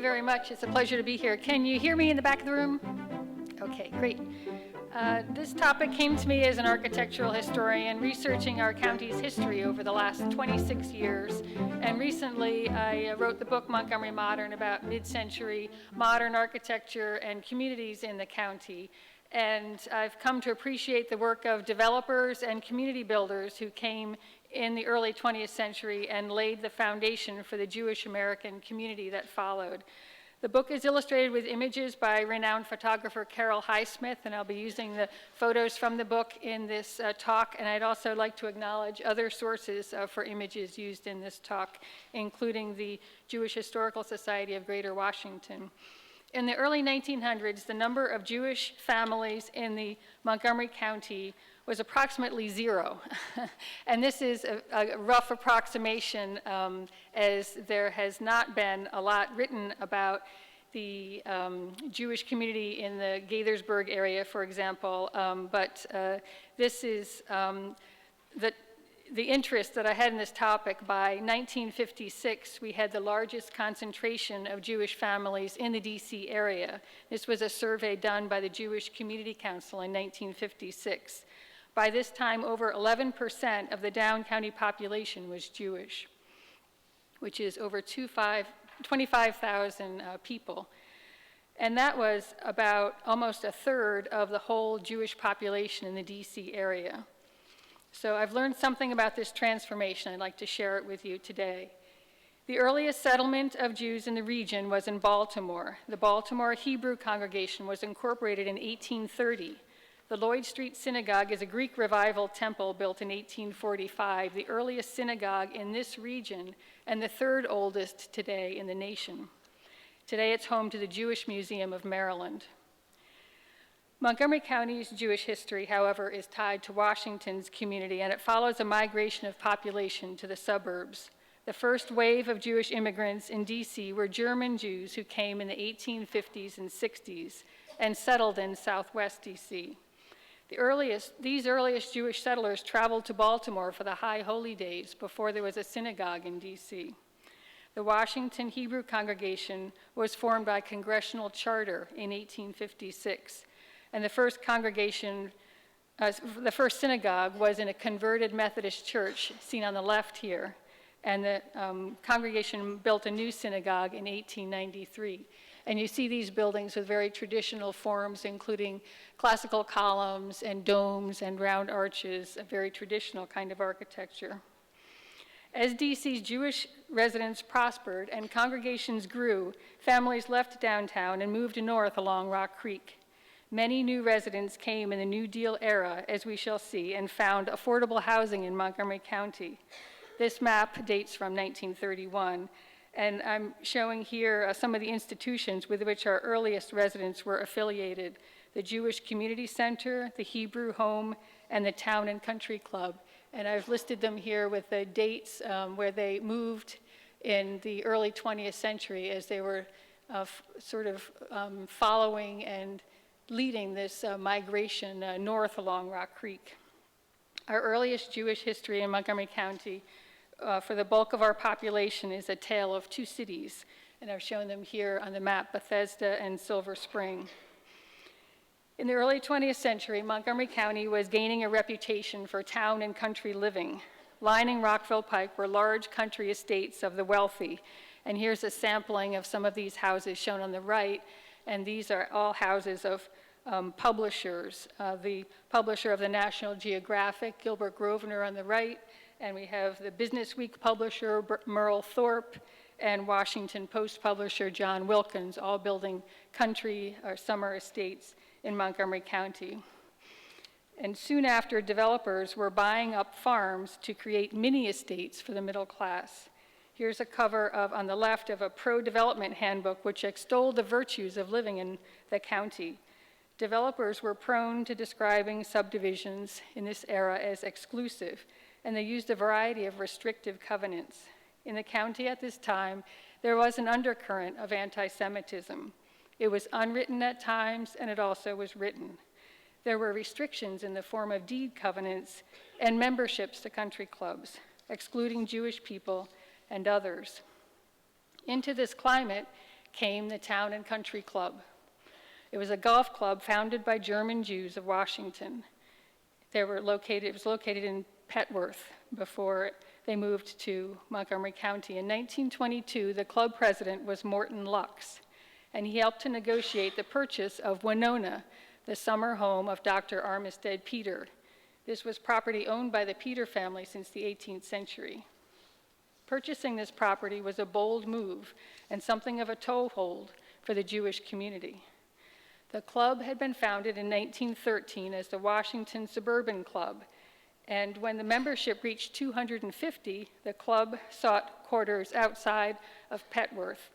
very much. It's a pleasure to be here. Can you hear me in the back of the room? Okay, great. This topic came to me as an architectural historian researching our county's history over the last 26 years. And recently I wrote the book Montgomery Modern about mid-century modern architecture and communities in the county. And I've come to appreciate the work of developers and community builders who came in the early 20th century and laid the foundation for the Jewish American community that followed. The book is illustrated with images by renowned photographer Carol Highsmith, and I'll be using the photos from the book in this talk, and I'd also like to acknowledge other sources for images used in this talk, including the Jewish Historical Society of Greater Washington. In the early 1900s, the number of Jewish families in the Montgomery County was approximately 0. And this is a rough approximation, as there has not been a lot written about the Jewish community in the Gaithersburg area, for example, but this is the interest that I had in this topic. By 1956, we had the largest concentration of Jewish families in the DC area. This was a survey done by the Jewish Community Council in 1956. By this time, over 11% of the Down County population was Jewish, which is over 25,000 people. And that was about almost a third of the whole Jewish population in the DC area. So I've learned something about this transformation. I'd like to share it with you today. The earliest settlement of Jews in the region was in Baltimore. The Baltimore Hebrew congregation was incorporated in 1830. The Lloyd Street Synagogue is a Greek Revival temple built in 1845, the earliest synagogue in this region and the third oldest today in the nation. Today it's home to the Jewish Museum of Maryland. Montgomery County's Jewish history, however, is tied to Washington's community, and it follows a migration of population to the suburbs. The first wave of Jewish immigrants in DC were German Jews who came in the 1850s and 60s and settled in Southwest DC. These earliest Jewish settlers traveled to Baltimore for the High Holy Days before there was a synagogue in DC. The Washington Hebrew congregation was formed by congressional charter in 1856, and the first synagogue was in a converted Methodist church, seen on the left here, and the congregation built a new synagogue in 1893. And you see these buildings with very traditional forms, including classical columns and domes and round arches, a very traditional kind of architecture. As DC's Jewish residents prospered and congregations grew, families left downtown and moved north along Rock Creek. Many new residents came in the New Deal era, as we shall see, and found affordable housing in Montgomery County. This map dates from 1931. And I'm showing here some of the institutions with which our earliest residents were affiliated: the Jewish Community Center, the Hebrew Home, and the Town and Country Club. And I've listed them here with the dates where they moved in the early 20th century, as they were following and leading this migration north along Rock Creek. Our earliest Jewish history in Montgomery County for the bulk of our population is a tale of two cities, and I've shown them here on the map, Bethesda and Silver Spring. In the early 20th century, Montgomery County was gaining a reputation for town and country living. Lining Rockville Pike were large country estates of the wealthy, and here's a sampling of some of these houses shown on the right, and these are all houses of publishers. The publisher of the National Geographic, Gilbert Grosvenor, on the right, and we have the Business Week publisher, Merle Thorpe, and Washington Post publisher, John Wilkins, all building country or summer estates in Montgomery County. And soon after, developers were buying up farms to create mini estates for the middle class. Here's a cover on the left of a pro-development handbook which extolled the virtues of living in the county. Developers were prone to describing subdivisions in this era as exclusive, and they used a variety of restrictive covenants. In the county at this time, there was an undercurrent of anti-Semitism. It was unwritten at times, and it also was written. There were restrictions in the form of deed covenants and memberships to country clubs, excluding Jewish people and others. Into this climate came the Town and Country Club. It was a golf club founded by German Jews of Washington. It was located in Petworth before they moved to Montgomery County. In 1922, the club president was Morton Lux, and he helped to negotiate the purchase of Winona, the summer home of Dr. Armistead Peter. This was property owned by the Peter family since the 18th century. Purchasing this property was a bold move and something of a toehold for the Jewish community. The club had been founded in 1913 as the Washington Suburban Club, and when the membership reached 250, the club sought quarters outside of Petworth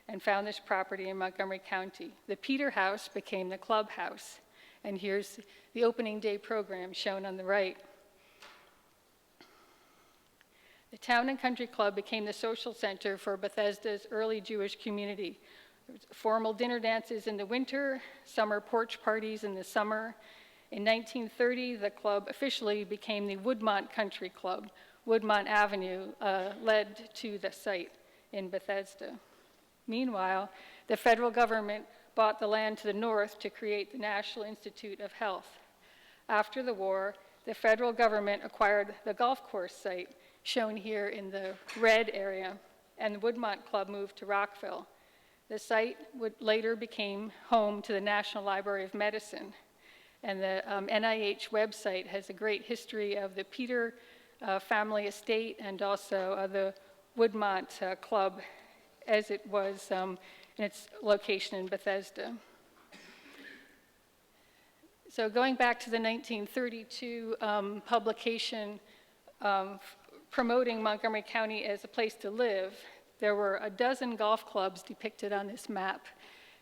and found this property in Montgomery County. The Peter House became the clubhouse, and here's the opening day program shown on the right. The Town and Country Club became the social center for Bethesda's early Jewish community. There was formal dinner dances in the winter, summer porch parties in the summer. In 1930, the club officially became the Woodmont Country Club. Woodmont Avenue led to the site in Bethesda. Meanwhile, the federal government bought the land to the north to create the National Institute of Health. After the war, the federal government acquired the golf course site, shown here in the red area, and the Woodmont Club moved to Rockville. The site later became home to the National Library of Medicine, and the NIH website has a great history of the Peter family estate and also the Woodmont Club as it was in its location in Bethesda. So going back to the 1932 publication promoting Montgomery County as a place to live, there were a dozen golf clubs depicted on this map,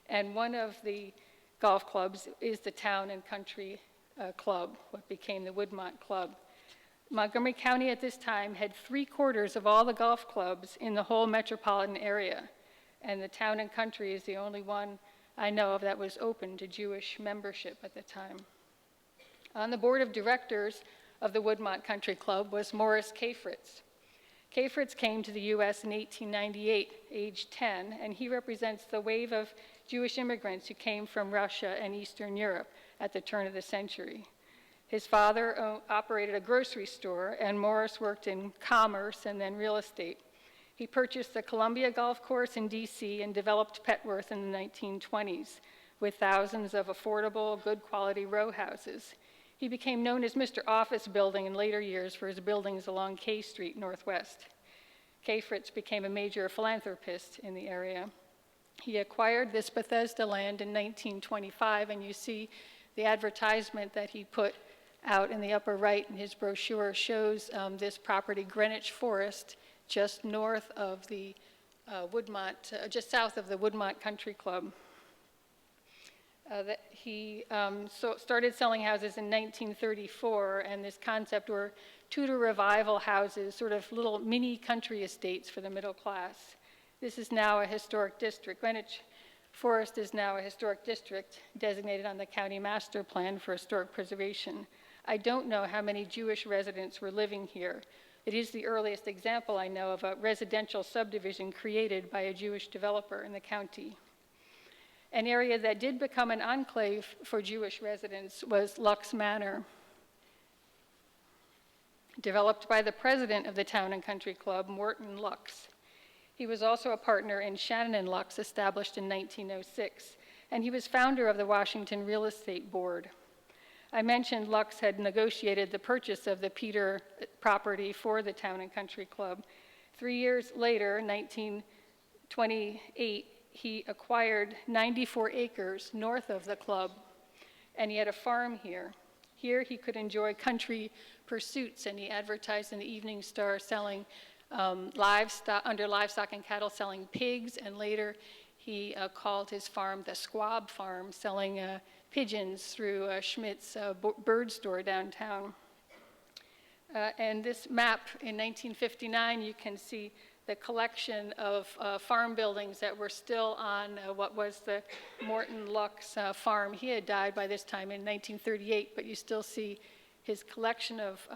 and one of the golf clubs is the Town and Country Club, what became the Woodmont Club. Montgomery County at this time had 3/4 of all the golf clubs in the whole metropolitan area, and the Town and Country is the only one I know of that was open to Jewish membership at the time. On the board of directors of the Woodmont Country Club was Morris Kafritz. Kafritz came to the U.S. in 1898, age 10, and he represents the wave of Jewish immigrants who came from Russia and Eastern Europe at the turn of the century. His father operated a grocery store, and Morris worked in commerce and then real estate. He purchased the Columbia Golf Course in D.C. and developed Petworth in the 1920s with thousands of affordable, good quality row houses. He became known as Mr. Office Building in later years for his buildings along K Street Northwest. Kafritz became a major philanthropist in the area. He acquired this Bethesda land in 1925, and you see the advertisement that he put out in the upper right in his brochure shows this property, Greenwich Forest, just north of the just south of the Woodmont Country Club. He started selling houses in 1934, and this concept were Tudor revival houses, sort of little mini country estates for the middle class. This is now a historic district. Greenwich Forest is now a historic district designated on the county master plan for historic preservation. I don't know how many Jewish residents were living here. It is the earliest example I know of a residential subdivision created by a Jewish developer in the county. An area that did become an enclave for Jewish residents was Lux Manor, developed by the president of the Town and Country Club, Morton Lux. He was also a partner in Shannon and Lux, established in 1906, and he was founder of the Washington Real Estate Board. I mentioned Lux had negotiated the purchase of the Peter property for the Town and Country Club. 3 years later, 1928, he acquired 94 acres north of the club, and he had a farm here. Here he could enjoy country pursuits, and he advertised in the Evening Star selling livestock and cattle, selling pigs, and later he called his farm the Squab Farm, selling pigeons through Schmidt's bird store downtown. And this map in 1959, you can see the collection of farm buildings that were still on what was the Morton Lux farm. He had died by this time in 1938, but you still see his collection of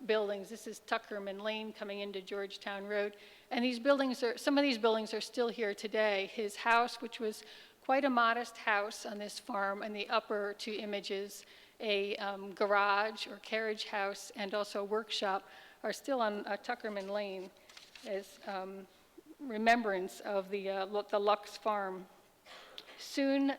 buildings. This is Tuckerman Lane coming into Georgetown Road. And these buildings some of these buildings are still here today. His house, which was quite a modest house on this farm, in the upper two images, a garage or carriage house and also a workshop, are still on Tuckerman Lane as remembrance of the Lux farm. Soon,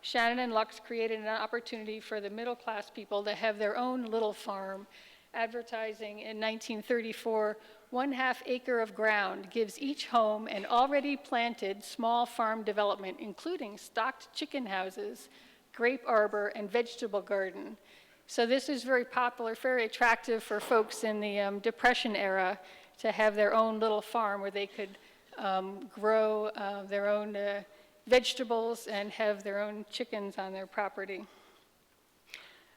Shannon and Lux created an opportunity for the middle-class people to have their own little farm, advertising in 1934, 1/2 acre of ground gives each home an already planted small farm development, including stocked chicken houses, grape arbor, and vegetable garden. So this is very popular, very attractive for folks in the Depression era to have their own little farm where they could grow their own vegetables and have their own chickens on their property.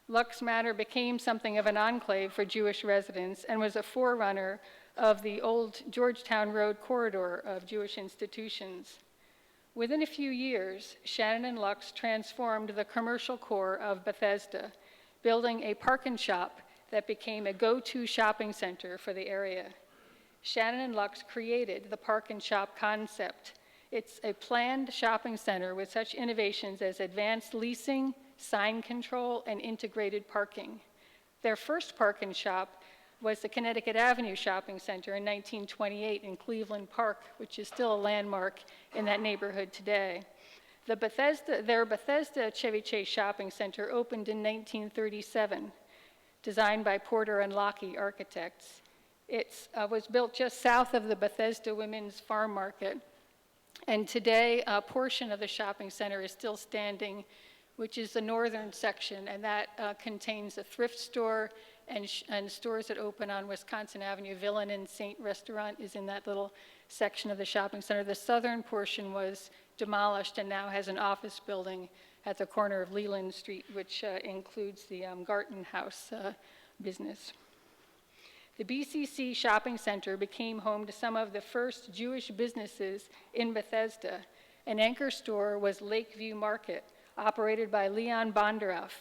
Lux Manor became something of an enclave for Jewish residents and was a forerunner of the old Georgetown Road corridor of Jewish institutions. Within a few years, Shannon and Lux transformed the commercial core of Bethesda, building a park and shop that became a go-to shopping center for the area. Shannon and Lux created the park and shop concept. It's a planned shopping center with such innovations as advanced leasing, sign control, and integrated parking. Their first park and shop was the Connecticut Avenue Shopping Center in 1928 in Cleveland Park, which is still a landmark in that neighborhood today. Their Bethesda Chevy Chase Shopping Center opened in 1937, designed by Porter and Lockey architects. It was built just south of the Bethesda Women's Farm Market, and today a portion of the shopping center is still standing, which is the northern section, and that contains a thrift store and stores that open on Wisconsin Avenue. Villain and Saint Restaurant is in that little section of the shopping center. The southern portion was demolished and now has an office building at the corner of Leland Street, which includes the Garten House business. The BCC Shopping Center became home to some of the first Jewish businesses in Bethesda. An anchor store was Lakeview Market, operated by Leon Bondarev,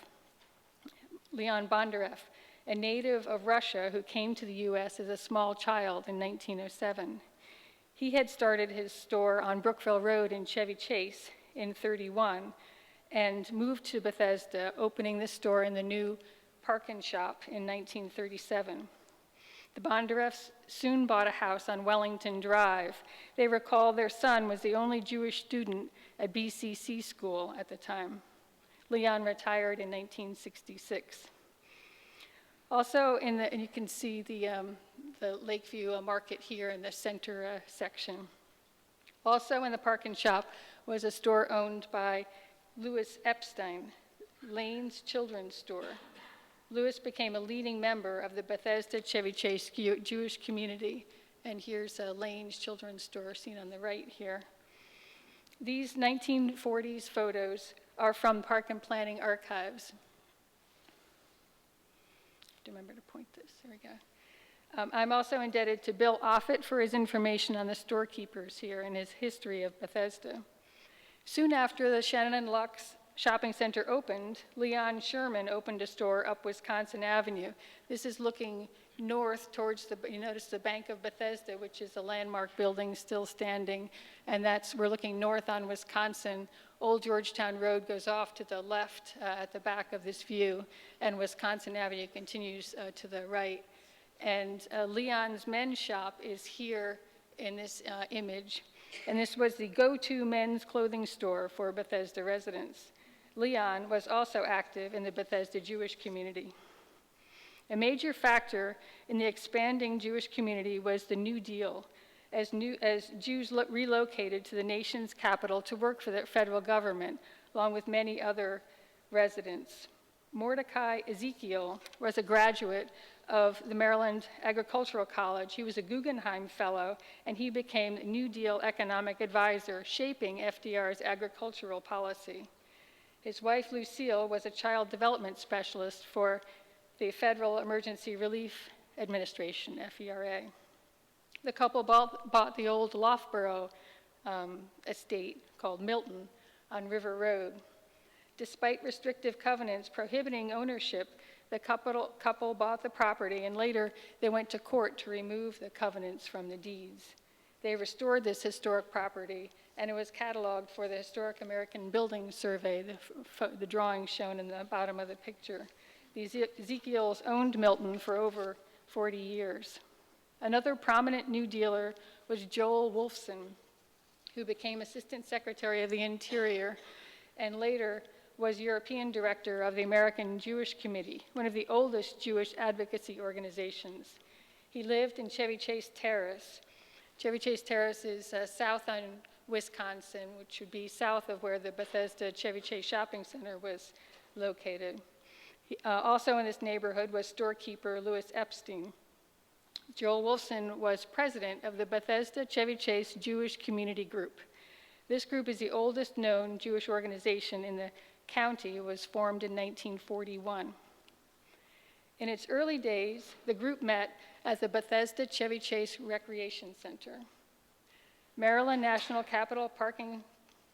a native of Russia who came to the U.S. as a small child in 1907. He had started his store on Brookville Road in Chevy Chase in 1931 and moved to Bethesda, opening this store in the new Park and Shop in 1937. The Bondarevs soon bought a house on Wellington Drive. They recall their son was the only Jewish student at BCC school at the time. Leon retired in 1966. Also, you can see the Lakeview Market here in the center section. Also in the Park and Shop was a store owned by Louis Epstein, Lane's Children's Store. Louis became a leading member of the Bethesda Chevy Chase Jewish community, and here's Lane's Children's Store seen on the right here. These 1940s photos are from Park and Planning Archives. Remember to point this, there we go. I'm also indebted to Bill Offit for his information on the storekeepers here and his history of Bethesda. Soon after the Shannon and Lux Shopping Center opened, Leon Sherman opened a store up Wisconsin Avenue. This is looking north towards you notice the Bank of Bethesda, which is a landmark building still standing, and we're looking north on Wisconsin. Old Georgetown Road goes off to the left at the back of this view, and Wisconsin Avenue continues to the right. And Leon's men's shop is here in this image, and this was the go-to men's clothing store for Bethesda residents. Leon was also active in the Bethesda Jewish community. A major factor in the expanding Jewish community was the New Deal, as Jews relocated to the nation's capital to work for the federal government, along with many other residents. Mordecai Ezekiel was a graduate of the Maryland Agricultural College. He was a Guggenheim Fellow, and he became a New Deal economic advisor, shaping FDR's agricultural policy. His wife, Lucille, was a child development specialist for the Federal Emergency Relief Administration, FERA. The couple bought the old Loughborough estate called Milton on River Road. Despite restrictive covenants prohibiting ownership, The couple bought the property, and later they went to court to remove the covenants from the deeds. They restored this historic property, and it was cataloged for the Historic American Building Survey, the drawing shown in the bottom of the picture. The Ezekiels owned Milton for over 40 years. Another prominent New Dealer was Joel Wolfson, who became Assistant Secretary of the Interior and later was European Director of the American Jewish Committee, one of the oldest Jewish advocacy organizations. He lived in Chevy Chase Terrace. Chevy Chase Terrace is south on Wisconsin, which would be south of where the Bethesda Chevy Chase Shopping Center was located. Also in this neighborhood was storekeeper Louis Epstein. Joel Wolfson was president of the Bethesda Chevy Chase Jewish Community Group. This group is the oldest known Jewish organization in the county. It was formed in 1941. In its early days, the group met as the Bethesda Chevy Chase Recreation Center. Maryland National Capital Parking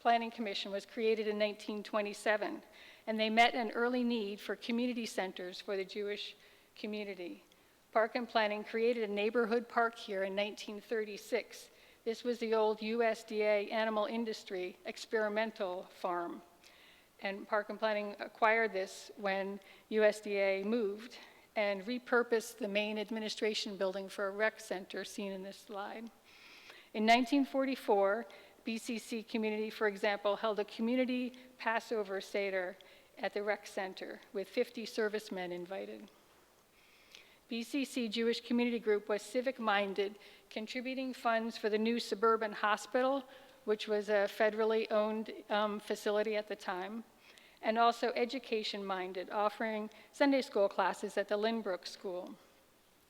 Planning Commission was created in 1927, and they met an early need for community centers for the Jewish community. Park and Planning created a neighborhood park here in 1936. This was the old USDA animal industry experimental farm. And Park and Planning acquired this when USDA moved and repurposed the main administration building for a rec center seen in this slide. In 1944, BCC Community, for example, held a community Passover Seder at the rec center with 50 servicemen invited. BCC Jewish Community Group was civic-minded, contributing funds for the new suburban hospital, which was a federally owned facility at the time, and also education-minded, offering Sunday school classes at the Lynbrook School.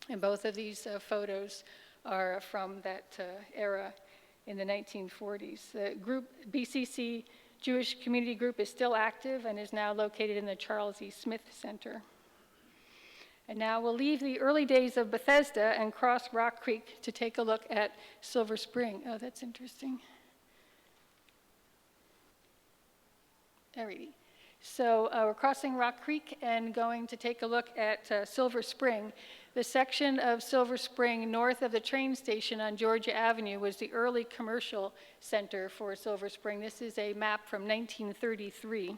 And both of these photos are from that era in the 1940s. The group, BCC Jewish Community Group, is still active and is now located in the Charles E. Smith Center. And now we'll leave the early days of Bethesda and cross Rock Creek to take a look at Silver Spring. Oh, that's interesting. Alrighty. So we're crossing Rock Creek and going to take a look at Silver Spring. The section of Silver Spring north of the train station on Georgia Avenue was the early commercial center for Silver Spring. This is a map from 1933.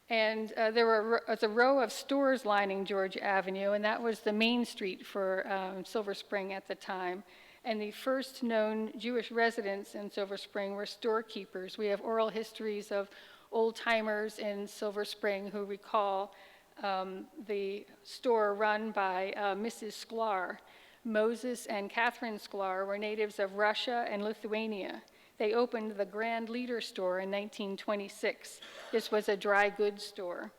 And there was a row of stores lining Georgia Avenue, and that was the main street for Silver Spring at the time. And the first known Jewish residents in Silver Spring were storekeepers. We have oral histories of old-timers in Silver Spring who recall the store run by Mrs. Sklar. Moses and Catherine Sklar were natives of Russia and Lithuania. They opened the Grand Leader store in 1926. This was a dry goods store.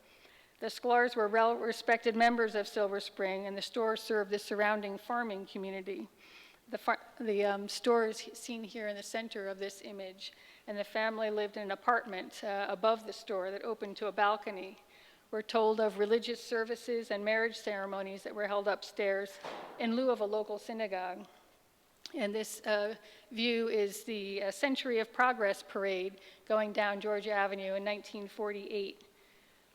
The Sklars were well-respected members of Silver Spring, and the store served the surrounding farming community. The store is seen here in the center of this image, and the family lived in an apartment above the store that opened to a balcony. We're told of religious services and marriage ceremonies that were held upstairs in lieu of a local synagogue. And this view is the Century of Progress parade going down Georgia Avenue in 1948.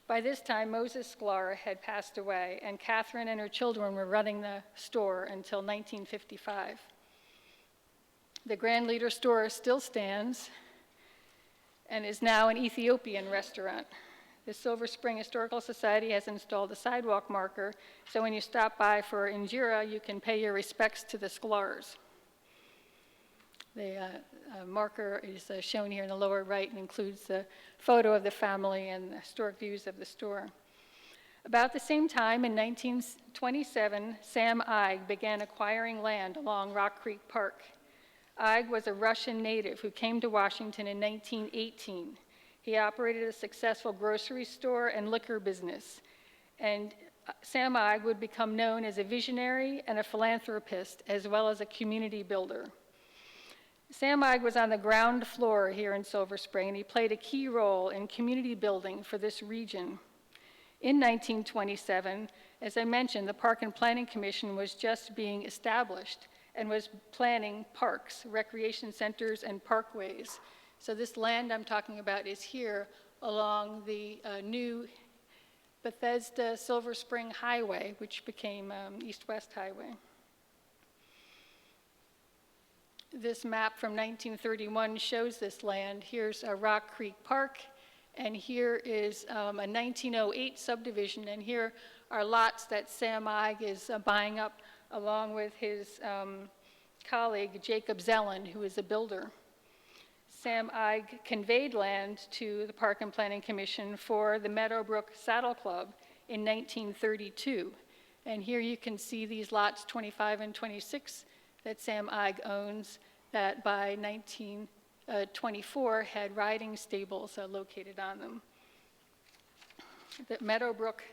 By this time, Moses Sklar had passed away, and Catherine and her children were running the store until 1955. The Grand Leader store still stands and is now an Ethiopian restaurant. The Silver Spring Historical Society has installed a sidewalk marker, so when you stop by for injera, you can pay your respects to the Sklars. The marker is shown here in the lower right and includes the photo of the family and the historic views of the store. About the same time, in 1927, Sam Eig began acquiring land along Rock Creek Park. Eig was a Russian native who came to Washington in 1918. He operated a successful grocery store and liquor business. And Sam Eig would become known as a visionary and a philanthropist, as well as a community builder. Sam Eig was on the ground floor here in Silver Spring, and he played a key role in community building for this region. In 1927, as I mentioned, the Park and Planning Commission was just being established and was planning parks, recreation centers, and parkways. So this land I'm talking about is here along the new Bethesda-Silver Spring Highway, which became East-West Highway. This map from 1931 shows this land. Here's Rock Creek Park, and here is a 1908 subdivision, and here are lots that Sam Eig is buying up along with his colleague Jacob Zellen, who is a builder. Sam Eig conveyed land to the Park and Planning Commission for the Meadowbrook Saddle Club in 1932. And here you can see these lots 25 and 26 that Sam Eig owns that by 1924 had riding stables located on them. The Meadowbrook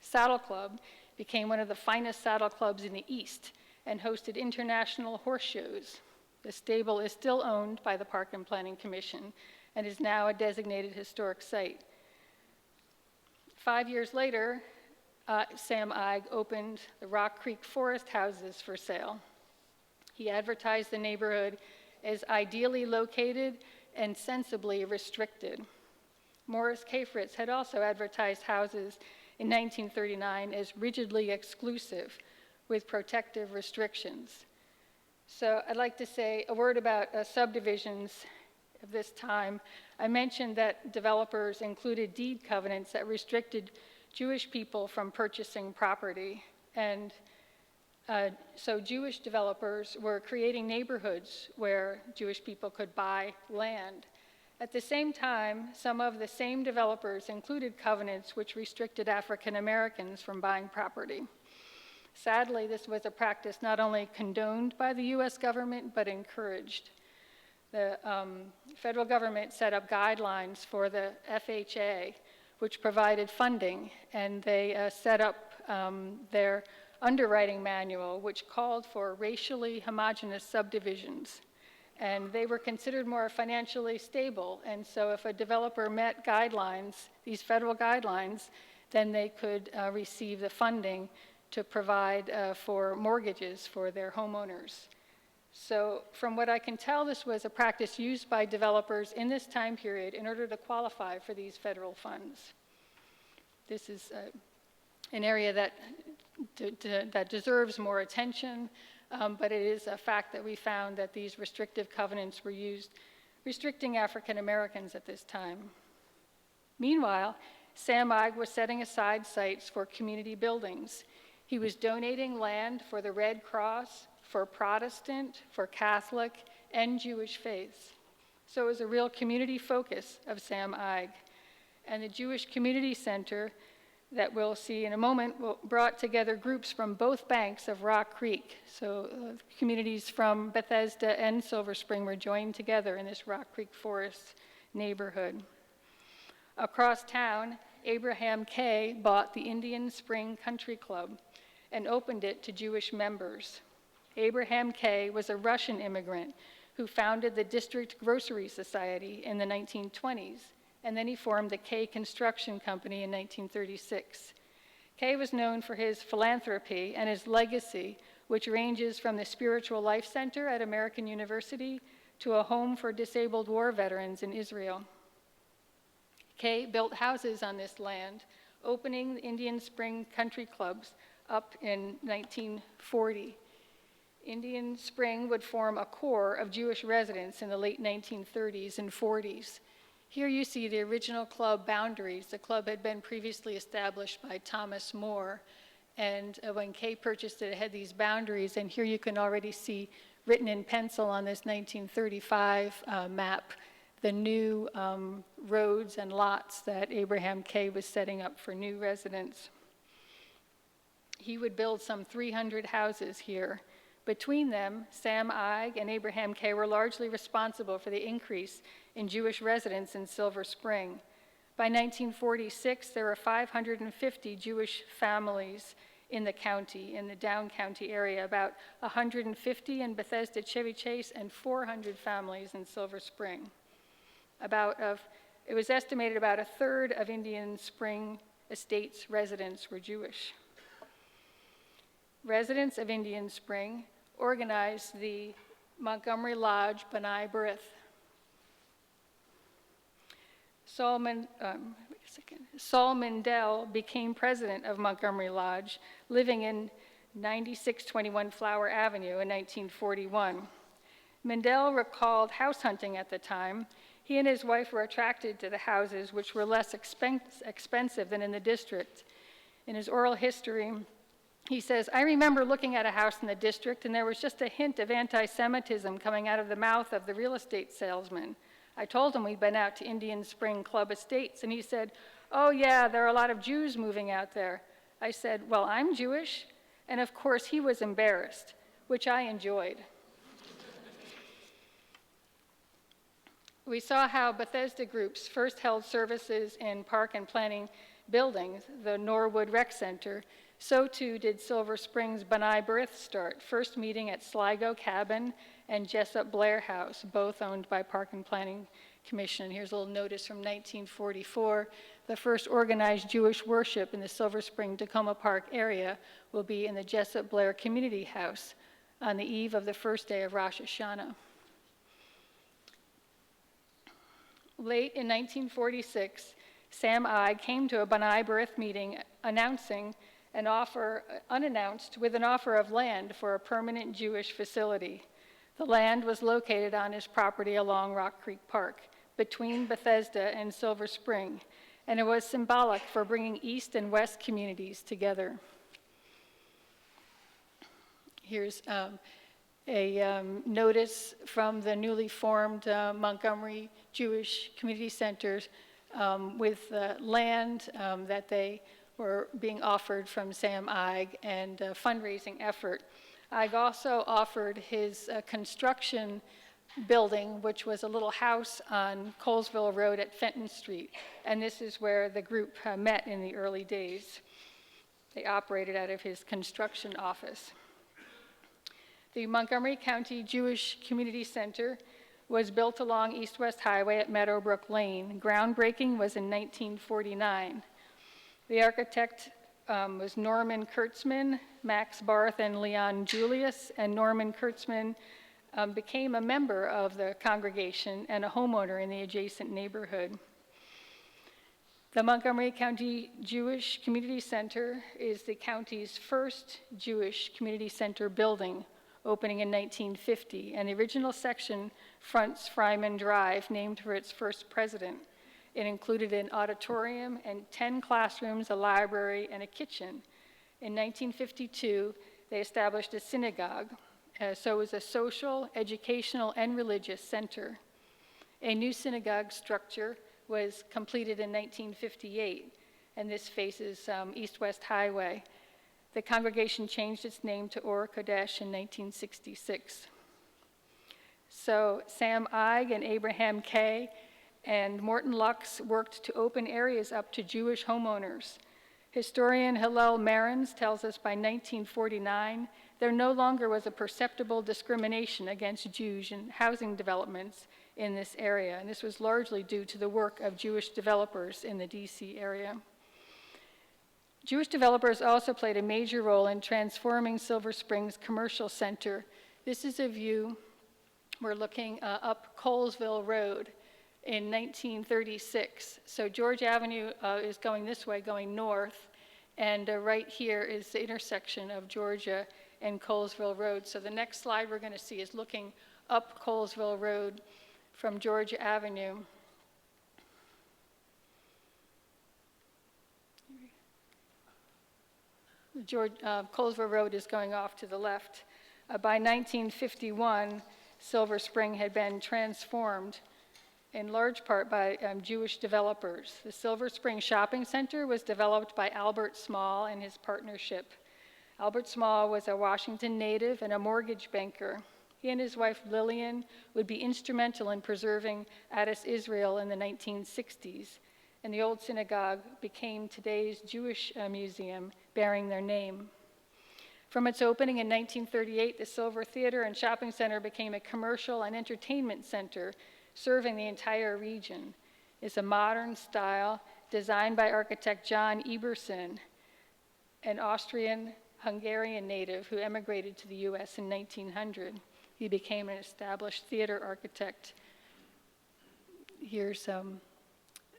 Saddle Club became one of the finest saddle clubs in the East and hosted international horse shows. The stable is still owned by the Park and Planning Commission and is now a designated historic site. 5 years later, Sam Eig opened the Rock Creek Forest Houses for sale. He advertised the neighborhood as ideally located and sensibly restricted. Morris K. Fritz had also advertised houses in 1939 as rigidly exclusive with protective restrictions. So I'd like to say a word about subdivisions of this time. I mentioned that developers included deed covenants that restricted Jewish people from purchasing property. And so Jewish developers were creating neighborhoods where Jewish people could buy land. At the same time, some of the same developers included covenants which restricted African Americans from buying property. Sadly, this was a practice not only condoned by the US government, but encouraged. The federal government set up guidelines for the FHA, which provided funding, and they set up their underwriting manual, which called for racially homogeneous subdivisions. And they were considered more financially stable. And so if a developer met guidelines, these federal guidelines, then they could receive the funding to provide for mortgages for their homeowners. So from what I can tell, this was a practice used by developers in this time period in order to qualify for these federal funds. This is an area that deserves more attention, but it is a fact that we found that these restrictive covenants were used restricting African Americans at this time. Meanwhile, Sam Eig was setting aside sites for community buildings. He was donating land for the Red Cross, for Protestant, for Catholic, and Jewish faiths. So it was a real community focus of Sam Eig. And the Jewish Community Center that we'll see in a moment brought together groups from both banks of Rock Creek. So communities from Bethesda and Silver Spring were joined together in this Rock Creek Forest neighborhood. Across town, Abraham Kay bought the Indian Spring Country Club and opened it to Jewish members. Abraham Kay was a Russian immigrant who founded the District Grocery Society in the 1920s, and then he formed the Kay Construction Company in 1936. Kay was known for his philanthropy and his legacy, which ranges from the Spiritual Life Center at American University to a home for disabled war veterans in Israel. Kay built houses on this land, opening the Indian Spring Country Clubs up in 1940. Indian Spring would form a core of Jewish residents in the late 1930s and 40s. Here you see the original club boundaries. The club had been previously established by Thomas More, and when Kay purchased it, it had these boundaries, and here you can already see written in pencil on this 1935 map the new roads and lots that Abraham Kay was setting up for new residents. He would build some 300 houses here. Between them, Sam Eig and Abraham Kay were largely responsible for the increase in Jewish residents in Silver Spring. By 1946, there were 550 Jewish families in the county, in the Down County area, about 150 in Bethesda Chevy Chase, and 400 families in Silver Spring. It was estimated about a third of Indian Spring Estates residents were Jewish. Residents of Indian Spring organized the Montgomery Lodge B'nai B'rith. Saul Mindell became president of Montgomery Lodge, living in 9621 Flower Avenue in 1941. Mindell recalled house hunting at the time. He and his wife were attracted to the houses, which were less expensive than in the district. In his oral history, he says, "I remember looking at a house in the district, and there was just a hint of anti-Semitism coming out of the mouth of the real estate salesman. I told him we'd been out to Indian Spring Club Estates, and he said, 'Oh yeah, there are a lot of Jews moving out there.' I said, 'Well, I'm Jewish.' And of course, he was embarrassed, which I enjoyed." We saw how Bethesda groups first held services in park and planning buildings, the Norwood Rec Center. So too did Silver Spring's B'nai B'rith start, first meeting at Sligo Cabin and Jessup Blair House, both owned by Park and Planning Commission. Here's a little notice from 1944. The first organized Jewish worship in the Silver Spring Tacoma Park area will be in the Jessup Blair Community House on the eve of the first day of Rosh Hashanah. Late in 1946, Sam Ige came to a B'nai B'rith meeting announcing an offer, unannounced, with an offer of land for a permanent Jewish facility. The land was located on his property along Rock Creek Park, between Bethesda and Silver Spring, and it was symbolic for bringing East and West communities together. Here's a notice from the newly formed Montgomery Jewish Community Center with land that they were being offered from Sam Ige and a fundraising effort. Ige also offered his construction building, which was a little house on Colesville Road at Fenton Street, and this is where the group met in the early days. They operated out of his construction office. The Montgomery County Jewish Community Center was built along East-West Highway at Meadowbrook Lane. Groundbreaking was in 1949. The architect was Norman Kurtzman, Max Barth, and Leon Julius, and Norman Kurtzman became a member of the congregation and a homeowner in the adjacent neighborhood. The Montgomery County Jewish Community Center is the county's first Jewish community center building, opening in 1950, and the original section fronts Fryman Drive, named for its first president. It included an auditorium and 10 classrooms, a library, and a kitchen. In 1952, they established a synagogue, so it was a social, educational, and religious center. A new synagogue structure was completed in 1958, and this faces East-West Highway. The congregation changed its name to Or Kodesh in 1966. So Sam Ige and Abraham Kay and Morton Lux worked to open areas up to Jewish homeowners. Historian Hillel Marins tells us by 1949, there no longer was a perceptible discrimination against Jews in housing developments in this area, and this was largely due to the work of Jewish developers in the DC area. Jewish developers also played a major role in transforming Silver Spring's commercial center. This is a view, we're looking up Colesville Road in 1936. So George Avenue is going this way, going north, and right here is the intersection of Georgia and Colesville Road. So the next slide we're going to see is looking up Colesville Road from Georgia Avenue. Colesville Road is going off to the left. By 1951, Silver Spring had been transformed in large part by Jewish developers. The Silver Spring Shopping Center was developed by Albert Small and his partnership. Albert Small was a Washington native and a mortgage banker. He and his wife Lillian would be instrumental in preserving Addis Israel in the 1960s, and the old synagogue became today's Jewish museum, bearing their name. From its opening in 1938, the Silver Theater and Shopping Center became a commercial and entertainment center serving the entire region. It's a modern style designed by architect John Eberson, an Austrian-Hungarian native who emigrated to the US in 1900. He became an established theater architect. Here's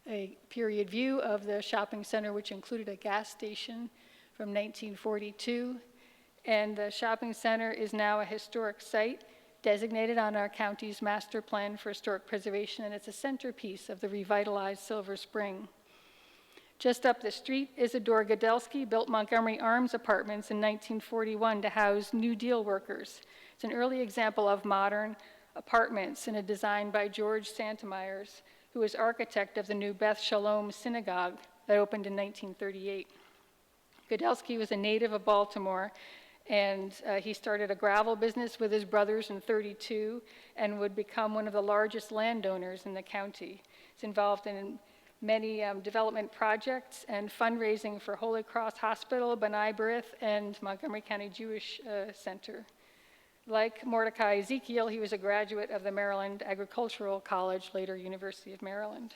a period view of the shopping center, which included a gas station from 1942. And the shopping center is now a historic site designated on our county's master plan for historic preservation, and it's a centerpiece of the revitalized Silver Spring. Just up the street, Isidore Godelsky built Montgomery Arms Apartments in 1941 to house New Deal workers. It's an early example of modern apartments in a design by George Santamyers, who was architect of the new Beth Shalom synagogue that opened in 1938. Godelsky was a native of Baltimore, and he started a gravel business with his brothers in 1932 and would become one of the largest landowners in the county. He's involved in many development projects and fundraising for Holy Cross Hospital, B'nai B'rith, and Montgomery County Jewish Center. Like Mordecai Ezekiel, he was a graduate of the Maryland Agricultural College, later University of Maryland.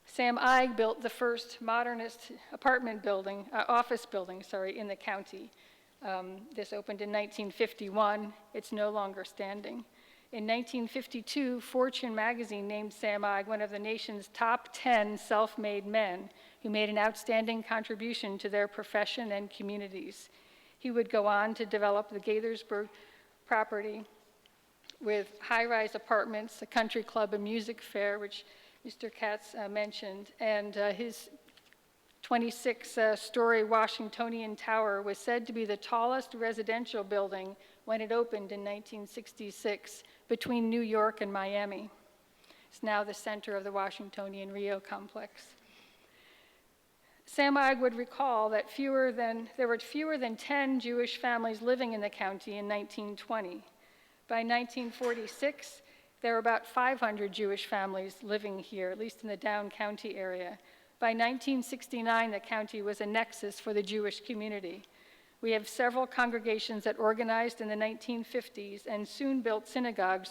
Sam Eig built the first modernist office building, in the county. This opened in 1951. It's no longer standing. In 1952, Fortune magazine named Sam Eig one of the nation's top 10 self-made men who made an outstanding contribution to their profession and communities. He would go on to develop the Gaithersburg property with high-rise apartments, a country club, a music fair, which Mr. Katz mentioned, and his 26-story Washingtonian Tower was said to be the tallest residential building when it opened in 1966 between New York and Miami. It's now the center of the Washingtonian Rio complex. Sam Eig would recall that there were fewer than 10 Jewish families living in the county in 1920. By 1946, there were about 500 Jewish families living here, at least in the Down County area. By 1969, the county was a nexus for the Jewish community. We have several congregations that organized in the 1950s and soon built synagogues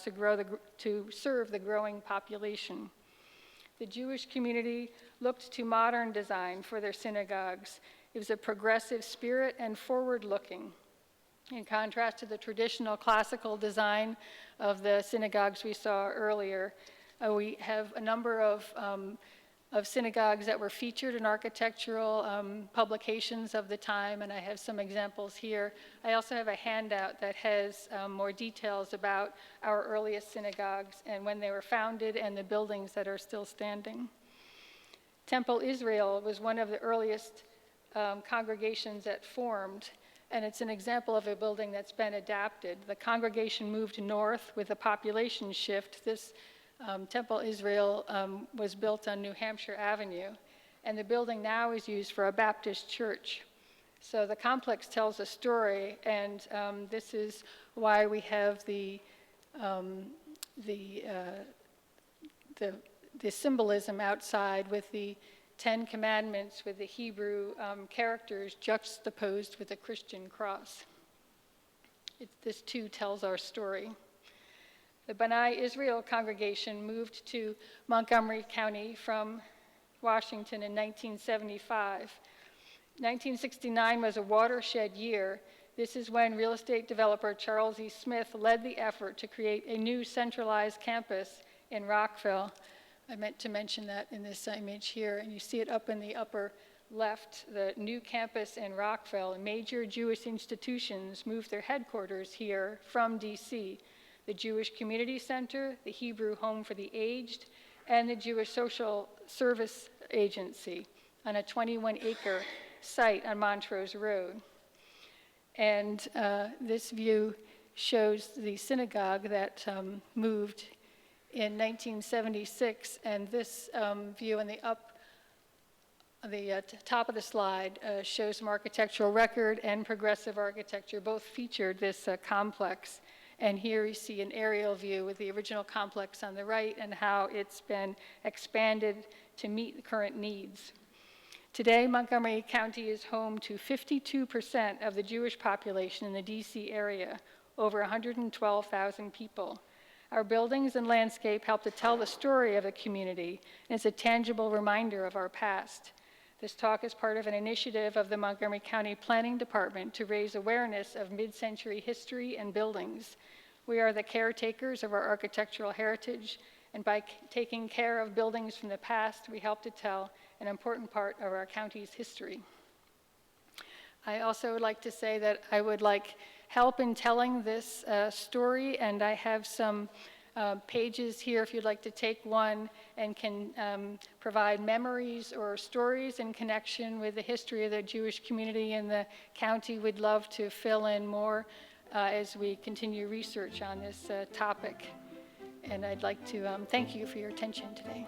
to serve the growing population. The Jewish community looked to modern design for their synagogues. It was a progressive spirit and forward-looking. In contrast to the traditional classical design of the synagogues we saw earlier, we have a number of synagogues that were featured in architectural publications of the time, and I have some examples here. I also have a handout that has more details about our earliest synagogues and when they were founded and the buildings that are still standing. Temple Israel was one of the earliest congregations that formed, and it's an example of a building that's been adapted. The congregation moved north with a population shift. This Temple Israel was built on New Hampshire Avenue, and the building now is used for a Baptist church. So the complex tells a story, and this is why we have the symbolism outside with the 10 Commandments with the Hebrew characters juxtaposed with a Christian cross. This too tells our story. The B'nai Israel congregation moved to Montgomery County from Washington in 1975. 1969 was a watershed year. This is when real estate developer Charles E. Smith led the effort to create a new centralized campus in Rockville. I meant to mention that in this image here, and you see it up in the upper left, the new campus in Rockville. Major Jewish institutions moved their headquarters here from DC. The Jewish Community Center, the Hebrew Home for the Aged, and the Jewish Social Service Agency on a 21-acre site on Montrose Road. And this view shows the synagogue that moved in 1976, and this view on the top of the slide shows some architectural record and progressive architecture. Both featured this complex. And here you see an aerial view with the original complex on the right and how it's been expanded to meet the current needs. Today, Montgomery County is home to 52% of the Jewish population in the DC area, over 112,000 people. Our buildings and landscape help to tell the story of the community, and it's a tangible reminder of our past. This talk is part of an initiative of the Montgomery County Planning Department to raise awareness of mid-century history and buildings. We are the caretakers of our architectural heritage, and by taking care of buildings from the past, we help to tell an important part of our county's history. I also would like to say that I would like help in telling this story, and I have some pages here if you'd like to take one and can provide memories or stories in connection with the history of the Jewish community in the county. We'd love to fill in more as we continue research on this topic. And I'd like to thank you for your attention today.